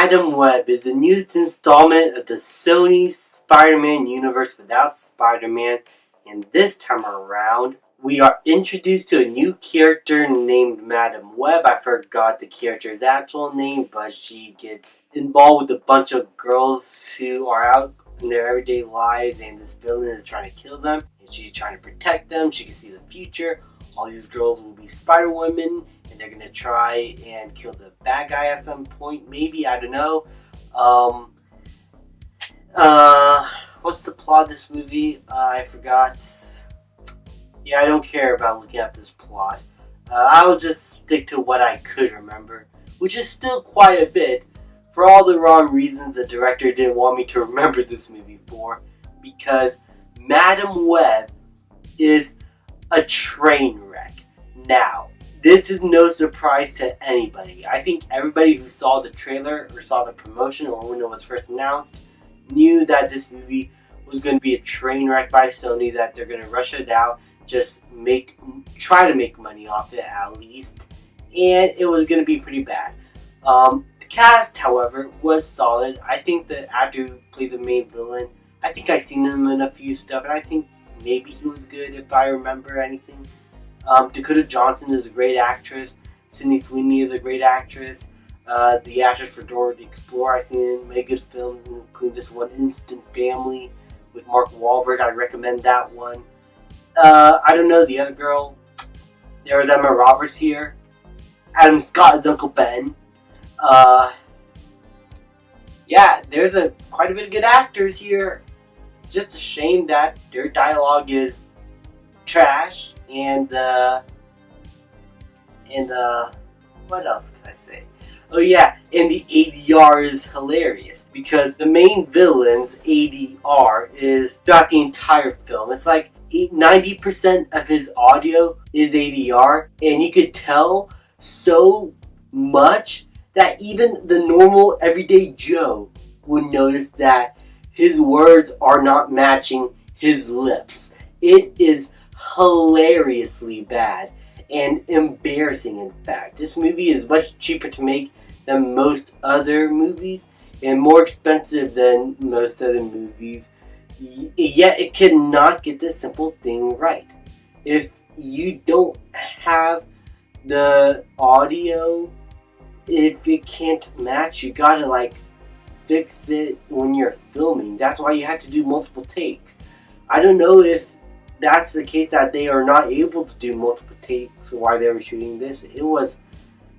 Madam Web is the newest installment of the Sony Spider-Man universe without Spider-Man, and this time around, we are introduced to a new character named Madam Web. I forgot the character's actual name, but she gets involved with a bunch of girls who are out in their everyday lives, and this villain is trying to kill them, and she's trying to protect them. She can see the future. All these girls will be Spider-Women, and they're gonna try and kill the bad guy at some point. Maybe, I don't know. What's the plot of this movie? I forgot. Yeah, I don't care about looking up this plot. I'll just stick to what I could remember, which is still quite a bit. For all the wrong reasons the director didn't want me to remember this movie for, because Madam Web is a train wreck. Now, this is no surprise to anybody. I think everybody who saw the trailer or saw the promotion or when it was first announced knew that this movie was going to be a train wreck by Sony, that they're going to rush it out, just try to make money off it at least, and it was going to be pretty bad. The cast, however, was solid. I think the actor who played the main villain, I think I've seen him in a few stuff, and I think maybe he was good if I remember anything. Dakota Johnson is a great actress. Sydney Sweeney is a great actress. The actress for Dora the Explorer, I've seen in many good films, including this one, Instant Family, with Mark Wahlberg. I recommend that one. I don't know the other girl. There was Emma Roberts here. Adam Scott is Uncle Ben. Yeah, there's quite a bit of good actors here. It's just a shame that their dialogue is trash, and what else can I say? Oh yeah, and the ADR is hilarious, because the main villain's ADR is throughout the entire film. It's like 90% of his audio is ADR, and you could tell so much that even the normal everyday Joe would notice that his words are not matching his lips. It is hilariously bad and embarrassing, in fact. This movie is much cheaper to make than most other movies and more expensive than most other movies, yet it cannot get this simple thing right. If you don't have the audio, if it can't match, you gotta fix it when you're filming. That's why you have to do multiple takes. I don't know if that's the case, that they are not able to do multiple takes while they were shooting this. It was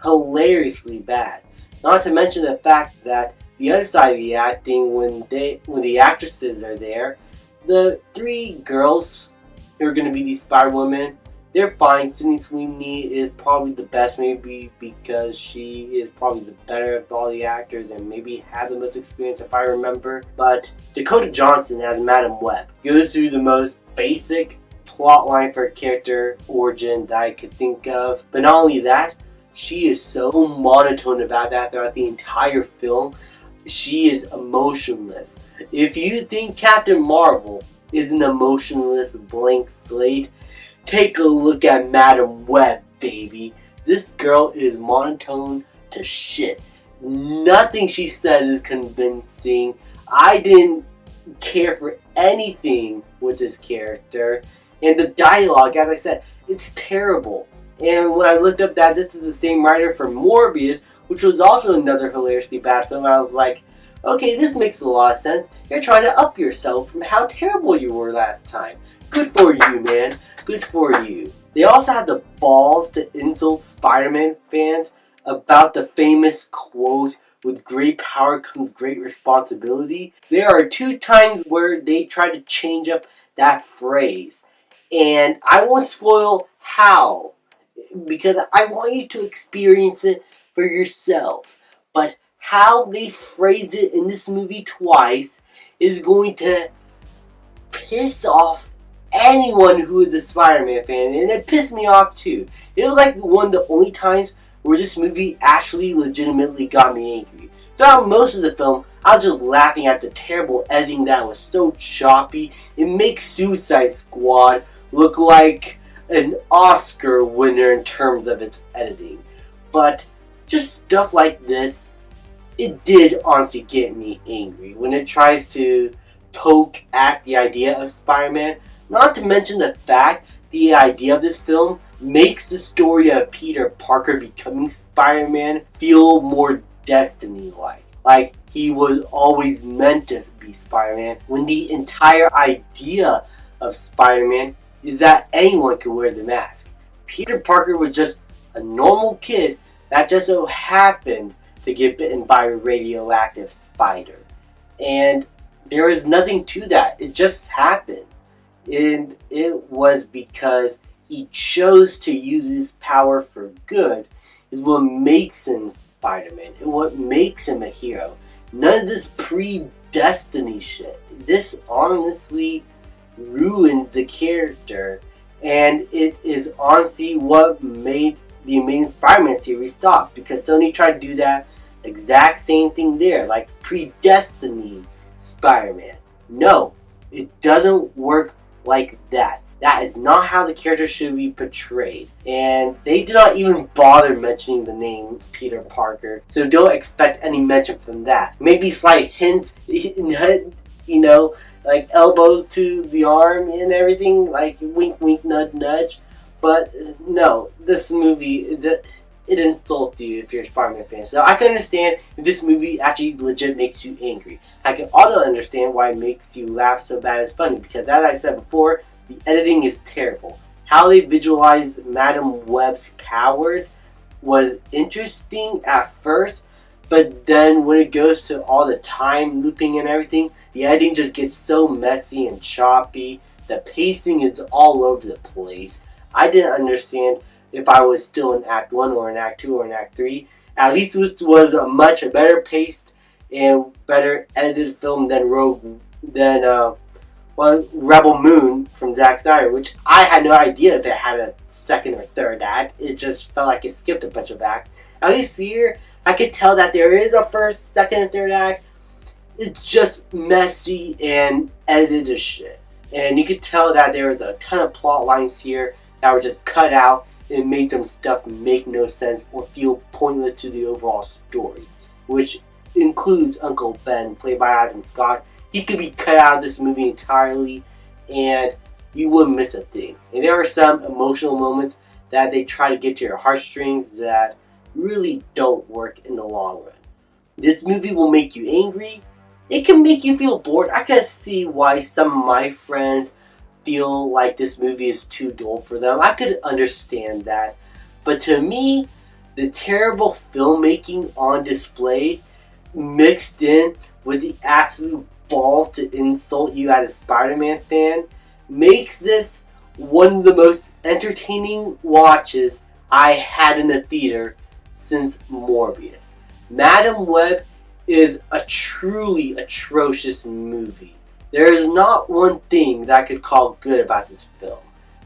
hilariously bad. Not to mention the fact that the other side of the acting, when the actresses are there, the three girls who are going to be these Spider-Women, they're fine. Sydney Sweeney is probably the best, maybe because she is probably the better of all the actors and maybe had the most experience if I remember. But Dakota Johnson as Madam Web goes through the most basic plot line for a character origin that I could think of. But not only that, she is so monotone about that throughout the entire film. She is emotionless. If you think Captain Marvel is an emotionless blank slate, take a look at Madam Web, baby. This girl is monotone to shit. Nothing she says is convincing. I didn't care for anything with this character. And the dialogue, as I said, it's terrible. And when I looked up that this is the same writer for Morbius, which was also another hilariously bad film, I was like, okay, this makes a lot of sense. You're trying to up yourself from how terrible you were last time. Good for you, man. Good for you. They also had the balls to insult Spider-Man fans about the famous quote, "With great power comes great responsibility." There are 2 times where they try to change up that phrase. And I won't spoil how, because I want you to experience it for yourselves. But how they phrased it in this movie twice is going to piss off anyone who is a Spider-Man fan, and it pissed me off too. It was like one of the only times where this movie actually legitimately got me angry. Throughout most of the film, I was just laughing at the terrible editing that was so choppy. It makes Suicide Squad look like an Oscar winner in terms of its editing. But just stuff like this it did honestly get me angry when it tries to poke at the idea of Spider-Man. Not to mention the fact the idea of this film makes the story of Peter Parker becoming Spider-Man feel more Destiny-like. Like he was always meant to be Spider-Man, when the entire idea of Spider-Man is that anyone could wear the mask. Peter Parker was just a normal kid that just so happened to get bitten by a radioactive spider. And there is nothing to that. It just happened. And it was because he chose to use his power for good is what makes him Spider-Man. It's what makes him a hero. None of this predestiny shit. This honestly ruins the character. And it is honestly what made the Amazing Spider-Man series stop. Because Sony tried to do that exact same thing there. Like predestiny Spider-Man. No, it doesn't work like that. That is not how the character should be portrayed. And they did not even bother mentioning the name Peter Parker. So don't expect any mention from that. Maybe slight hints, you know, like elbows to the arm and everything, like wink wink nudge nudge. But no, this movie, it insults you if you're a Spider-Man fan. So I can understand if this movie actually legit makes you angry. I can also understand why it makes you laugh so bad it's funny. Because as I said before, the editing is terrible. How they visualized Madam Web's powers was interesting at first, but then when it goes to all the time looping and everything, the editing just gets so messy and choppy. The pacing is all over the place. I didn't understand if I was still in Act 1 or in Act 2 or in Act 3. At least this was a much better paced and better edited film than Rebel Moon from Zack Snyder, which I had no idea if it had a second or third act. It just felt like it skipped a bunch of acts. At least here, I could tell that there is a first, second, and third act. It's just messy and edited as shit. And you could tell that there was a ton of plot lines here that were just cut out and made some stuff make no sense or feel pointless to the overall story, which includes Uncle Ben, played by Adam Scott. He could be cut out of this movie entirely, and you wouldn't miss a thing. And there are some emotional moments that they try to get to your heartstrings that really don't work in the long run. This movie will make you angry. It can make you feel bored. I can see why some of my friends feel like this movie is too dull for them. I could understand that. But to me, the terrible filmmaking on display mixed in with the absolute balls to insult you as a Spider-Man fan makes this one of the most entertaining watches I had in a theater since Morbius. Madam Web is a truly atrocious movie. There is not one thing that I could call good about this film.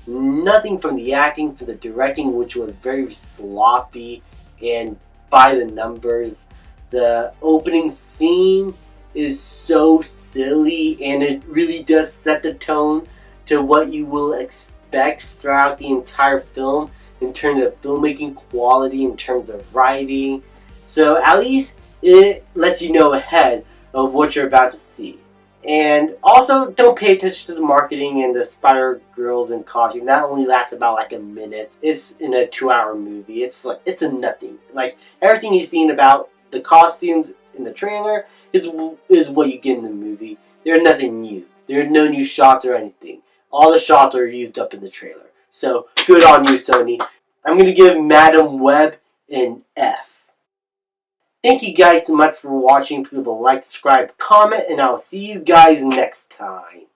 Nothing from the acting to the directing, which was very sloppy and by the numbers. The opening scene is so silly, and it really does set the tone to what you will expect throughout the entire film in terms of filmmaking quality, in terms of writing. So at least it lets you know ahead of what you're about to see. And also, don't pay attention to the marketing and the Spider Girls in costume. That only lasts about like a minute. It's in a 2-hour movie. It's a nothing. Like everything you've seen about the costumes in the trailer is what you get in the movie. There's nothing new. There are no new shots or anything. All the shots are used up in the trailer. So good on you, Sony. I'm gonna give Madam Web an F. Thank you guys so much for watching. Please leave a like, subscribe, comment, and I'll see you guys next time.